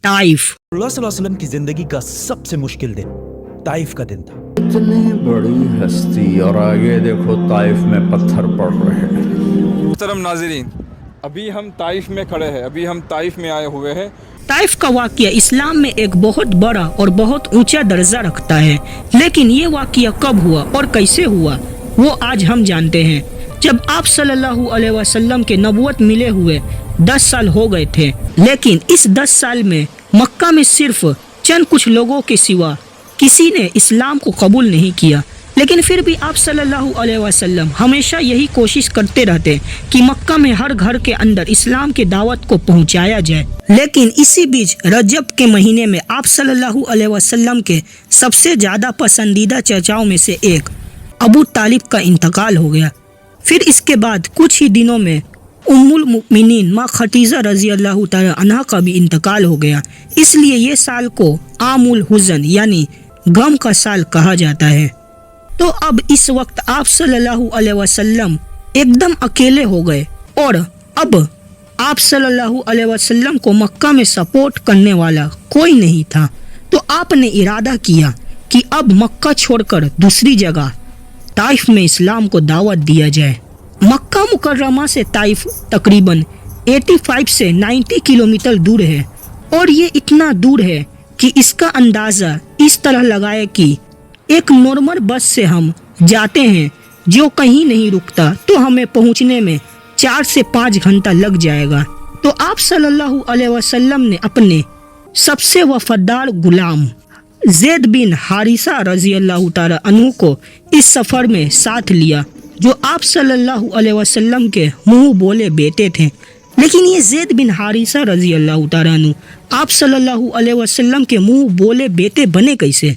Taif. रसूलुल्लाह सल्लल्लाहु अलैहि वसल्लम की जिंदगी का सबसे मुश्किल दिन ताइफ का दिन था। इतनी बड़ी हस्ती और आगे देखो ताइफ में पत्थर पड़ रहे हैं। मोहतरम नाज़रीन, अभी हम ताइफ में खड़े हैं, अभी हम ताइफ में आए हुए हैं। ताइफ का वाक़या इस्लाम में एक बहुत बड़ा और बहुत ऊंचा दर्जा रखता है, लेकिन ये वाक़या कब हुआ और कैसे हुआ वो आज हम जानते हैं। जब आप सल्लल्लाहु अलैहि वसल्लम के नबूवत मिले हुए 10 साल हो गए थे, लेकिन इस 10 साल में मक्का में सिर्फ चंद कुछ लोगों के सिवा किसी ने इस्लाम को कबूल नहीं किया। लेकिन फिर भी आप सल्लल्लाहु अलैहि वसल्लम हमेशा यही कोशिश करते रहते कि मक्का में हर घर के अंदर इस्लाम की दावत को पहुंचाया जाए। लेकिन इसी बीच रजब के महीने में आप सल्लल्लाहु अलैहि वसल्लम के सबसे ज़्यादा पसंदीदा चचाओं में से एक अबू तालिब का इंतकाल हो गया। फिर इसके बाद कुछ ही दिनों में उम्मुल मुमिनीन माँ खदीजा रज़ी अल्लाह तआला अन्हा का भी इंतकाल हो गया। इसलिए ये साल को आमुल हुज़न यानी गम का साल कहा जाता है। तो अब इस वक्त आप सल्लल्लाहु अलैहि वसल्लम एकदम अकेले हो गए और अब आप सल्लल्लाहु अलैहि वसल्लम को मक्का में सपोर्ट करने वाला कोई नहीं था। तो आपने इरादा किया कि अब मक्का छोड़कर दूसरी जगह ताइफ में इस्लाम को दावत दिया जाए। मक्का मुकर्रमा से ताइफ तकरीबन 85 से 90 किलोमीटर दूर है और ये इतना दूर है कि इसका अंदाज़ा इस तरह लगाए कि एक नॉर्मल बस से हम जाते हैं जो कहीं नहीं रुकता तो हमें पहुंचने में 4 से 5 घंटा लग जाएगा। तो आप सल्लल्लाहु अलैहि वसल्लम ने अपने सबसे वफादार गुलाम ज़ैद बिन हारिसा रज़ी अल्लाह तआला अन्हु को इस सफ़र में साथ लिया, जो आप सल्लल्लाहु अलैहि वसल्लम के मुंह बोले बेटे थे। लेकिन ये ज़ैद बिन हारिसा रज़ी अल्लाह तआला अन्हु आप सल्लल्लाहु अलैहि वसल्लम के मुंह बोले बेटे बने कैसे?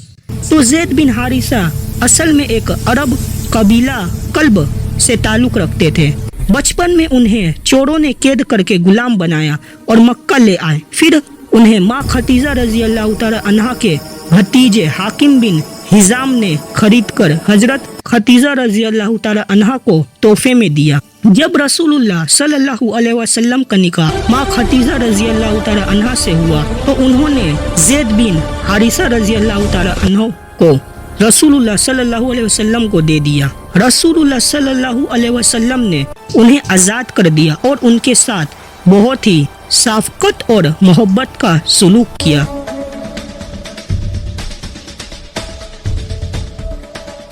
तो ज़ैद बिन हारिसा असल में एक अरब कबीला कल्ब से ताल्लुक़ रखते थे। बचपन में उन्हें चोरों ने कैद करके गुलाम बनाया और मक्का ले आए। फिर उन्हें माँ खदीजा रज़ी अल्लाह तआला अन्हा के भतीजे हाकिम बिन हिजाम ने खरीद कर हजरत खदीजा रज़ी अल्लाह तआला अन्हा को तोहफे में दिया। जब रसूलुल्लाह सल्लल्लाहु अलैहि वसल्लम का निकाह माँ खदीजा रज़ी अल्लाह तआला अन्हा से हुआ तो उन्होंने ज़ैद बिन हारिसा रज़ी अल्लाह तआला अन्हु को रसूलुल्लाह सल्लल्लाहु अलैहि वसल्लम को दे दिया। रसूलुल्लाह सल्लल्लाहु अलैहि वसल्लम ने उन्हें आज़ाद कर दिया और उनके साथ बहुत ही शफ़क़त और मोहब्बत का सलूक किया।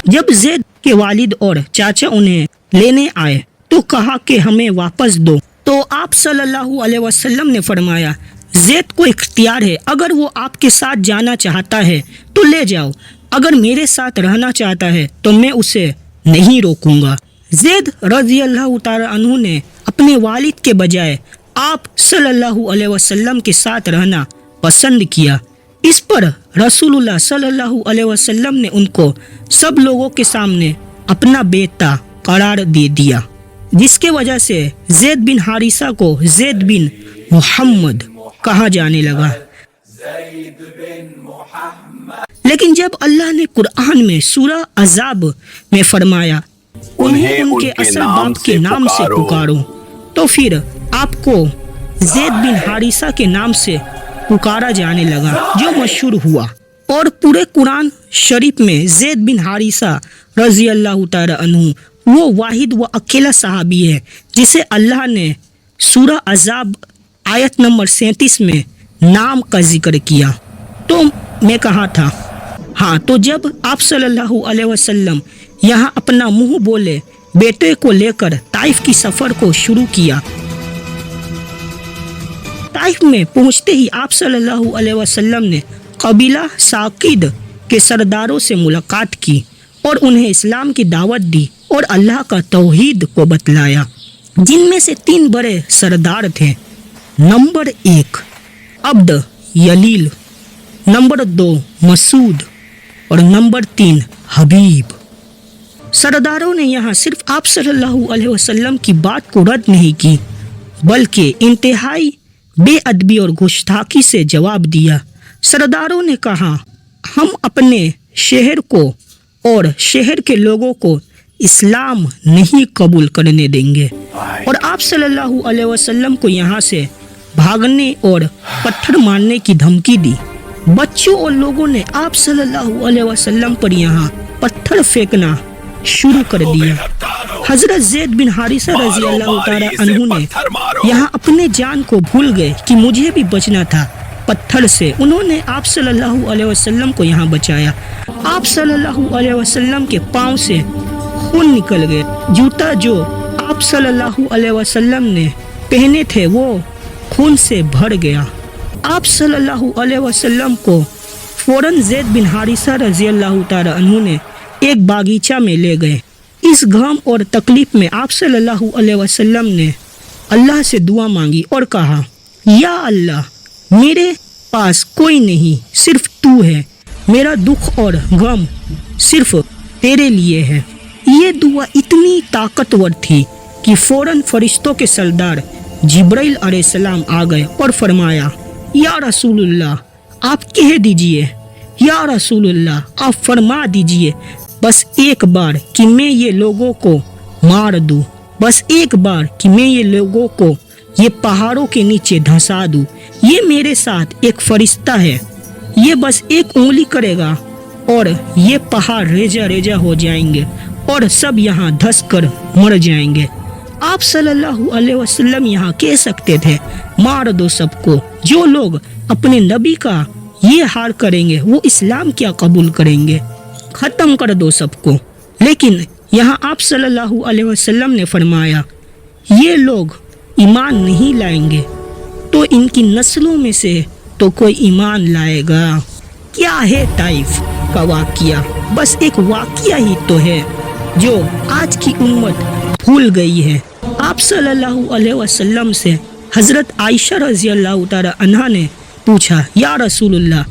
जब ज़ैद के वालिद और चाचा उन्हें लेने आए तो कहा कि हमें वापस दो। तो आप सल्लल्लाहु अलैहि वसल्लम ने फरमाया, ज़ैद को इख्तियार है, अगर वो आपके साथ जाना चाहता है तो ले जाओ, अगर मेरे साथ रहना चाहता है तो मैं उसे नहीं रोकूंगा। ज़ैद रज़ी अल्लाह तआला अन्हु ने अपने वालिद के बजाय आप सल्लल्लाहु अलैहि वसल्लम के साथ रहना पसंद किया। इस पर रसूलुल्लाह सल्लल्लाहु अलैहि वसल्लम ने उनको सब लोगों के सामने अपना बेटा करार दे दिया, जिसके वजह से ज़ैद बिन हारिसा को ज़ैद बिन मोहम्मद कहा जाने लगा। लेकिन जब अल्लाह ने कुरान में सूरह अज़ाब में फरमाया उन्हें उनके असल बाप के नाम से पुकारो, तो फिर आपको ज़ैद बिन हारिसा के नाम से पुकारा जाने लगा, जो मशहूर हुआ। और पूरे कुरान शरीफ में ज़ैद बिन हारिसा रज़ी अल्लाह तआला अन्हु वो वाहिद व अकेला सहाबी है जिसे अल्लाह ने सूरह अज़ाब आयत नंबर 37 में नाम का जिक्र किया। तो मैं कहा था, हाँ, तो जब आप सल्लल्लाहु अलैहि वसल्लम यहाँ अपना मुंह बोले बेटे को लेकर ताइफ की सफ़र को शुरू किया, ताइफ में पहुँचते ही आप सल्लल्लाहु अलैहि वसल्लम ने कबीला साकिद के सरदारों से मुलाकात की और उन्हें इस्लाम की दावत दी और अल्लाह का तौहीद को बतलाया, जिनमें से 3 बड़े सरदार थे। नंबर 1 अब्द यलील, नंबर 2 मसूद और नंबर 3 हबीब। सरदारों ने यहाँ सिर्फ आप सल्लल्लाहु अलैहि वसल्लम की बात को रद्द नहीं की, बल्कि इंतहाई बेअदबी और गुस्ताखी से जवाब दिया। सरदारों ने कहा, हम अपने शहर को और शहर के लोगों को इस्लाम नहीं कबूल करने देंगे। और आप सल्लल्लाहु अलैहि वसल्लम को यहाँ से भागने और पत्थर मारने की धमकी दी। बच्चों और लोगों ने आप सल्लल्लाहु अलैहि वसल्लम पर यहाँ पत्थर फेंकना शुरू कर दिया। हजरत ज़ैद बिन हारिसा रजी अल्लाह ताला अन्हु ने यहाँ अपने जान को भूल गए कि मुझे भी बचना था पत्थर से। उन्होंने आप सल्लल्लाहु अलैहि वसल्लम को यहाँ बचाया। आप सल्लल्लाहु अलैहि वसल्लम के पाँव से खून निकल गए। जूता जो आप सल्लल्लाहु अलैहि वसल्लम ने पहने थे वो खून से भर गया। आप सल्लल्लाहु अलैहि वसल्लम को फौरन ज़ैद बिन हारिसा रजी अल्लाह ताला अन्हु ने एक बागीचा में ले गए। इस गम और तकलीफ में आप सल्लल्लाहु अलैहि वसल्लम ने अल्लाह से दुआ मांगी और कहा, या अल्लाह, मेरे पास कोई नहीं, सिर्फ तू है। मेरा दुख और गम सिर्फ तेरे लिए है। ये दुआ इतनी ताकतवर थी कि फौरन फरिश्तों के सरदार जिब्राइल अलैहिस्सलाम आ गए और फरमाया, या रसूलुल्लाह, आप कह दीजिए, या रसूलुल्लाह, आप फरमा दीजिए, बस एक बार कि मैं ये लोगों को मार दूं, बस एक बार कि मैं ये लोगों को ये पहाड़ों के नीचे धंसा दूं। ये मेरे साथ एक फरिश्ता है, ये बस एक उंगली करेगा और ये पहाड़ रेजा रेजा हो जाएंगे और सब यहाँ धंस कर मर जाएंगे। आप सल्लल्लाहु अलैहि वसल्लम यहाँ कह सकते थे, मार दो सबको। जो लोग अपने नबी का ये हाल करेंगे वो इस्लाम क्या कबूल करेंगे, खत्म कर दो सबको। लेकिन यहाँ आप सल्लल्लाहु अलैहि वसल्लम ने फरमाया, ये लोग ईमान नहीं लाएंगे तो इनकी नस्लों में से तो कोई ईमान लाएगा। क्या है ताइफ का वाकिया? बस एक वाकिया ही तो है जो आज की उम्मत भूल गई है। आप सल्लल्लाहु अलैहि वसल्लम से हजरत आयशा रजी अल्लाह ताला अन्हा ने पूछा, या रसूलुल्लाह,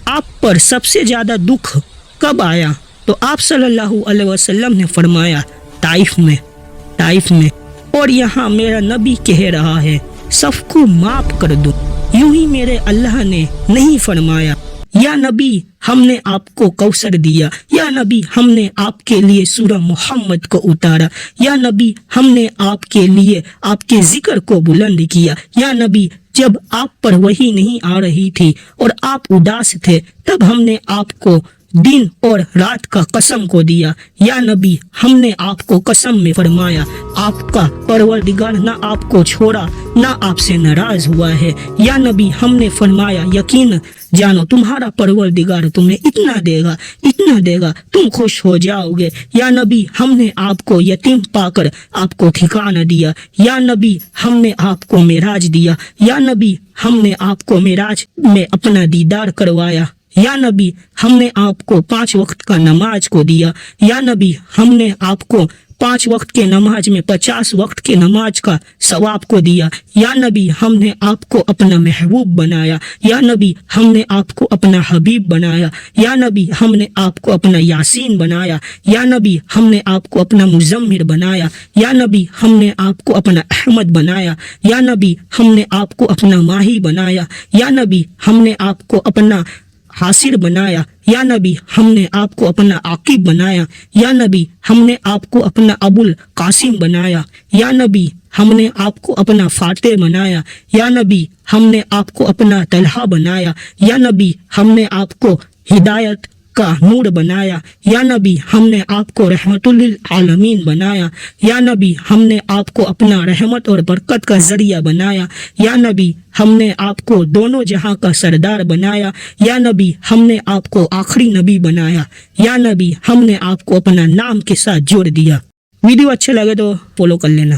आप पर सबसे ज़्यादा दुख कब आया? तो आप सल्लल्लाहु अलैहि वसल्लम ने फरमाया, ताइफ में। और यहाँ मेरा नबी कह रहा है, सबको माफ कर दो। यूं ही मेरे अल्लाह ने नहीं फरमाया, या नबी हमने आपको कौसर दिया, या नबी हमने आपके लिए सूरह मोहम्मद को उतारा, या नबी हमने आपके लिए आपके जिक्र को बुलंद किया, या नबी जब आप पर वही नहीं आ रही थी और आप उदास थे तब हमने आपको दिन और रात का कसम को दिया, या नबी हमने आपको कसम में फरमाया, आपका परवरदिगार ना आपको छोड़ा ना आपसे नाराज हुआ है। या नबी हमने फरमाया, यकीन जानो तुम्हारा परवरदिगार तुम्हें इतना देगा तुम खुश हो जाओगे। या नबी हमने आपको यतीम पाकर आपको ठिकाना दिया, या नबी हमने आपको मेराज दिया, या नबी हमने आपको मेराज में अपना दीदार करवाया, या नबी हमने आपको 5 वक्त का नमाज को दिया, या नबी हमने आपको 5 वक्त के नमाज में 50 वक्त के नमाज का सवाब को दिया, या नबी हमने आपको अपना महबूब बनाया, या नबी हमने आपको अपना हबीब बनाया, या नबी हमने आपको अपना यासीन बनाया, या नबी हमने आपको अपना मुजम्मिर बनाया, या नबी हमने आपको अपना अहमद बनाया, या नबी हमने आपको अपना माही बनाया, या नबी हमने आपको अपना हासिर बनाया, या नबी हमने आपको अपना आकिब बनाया, या नबी हमने आपको अपना अबुल कासिम बनाया, या नबी हमने आपको अपना फाते बनाया, या नबी हमने आपको अपना तलहा बनाया, या नबी हमने आपको हिदायत का नूर बनाया, या नबी हमने आपको रहमतुल लिल आलमीन बनाया, या नबी हमने आपको अपना रहमत और बरकत का जरिया बनाया, या नबी हमने आपको दोनों जहां का सरदार बनाया, या नबी हमने आपको आखिरी नबी बनाया, या नबी हमने आपको अपना नाम के साथ जोड़ दिया। वीडियो अच्छा लगे तो फॉलो कर लेना।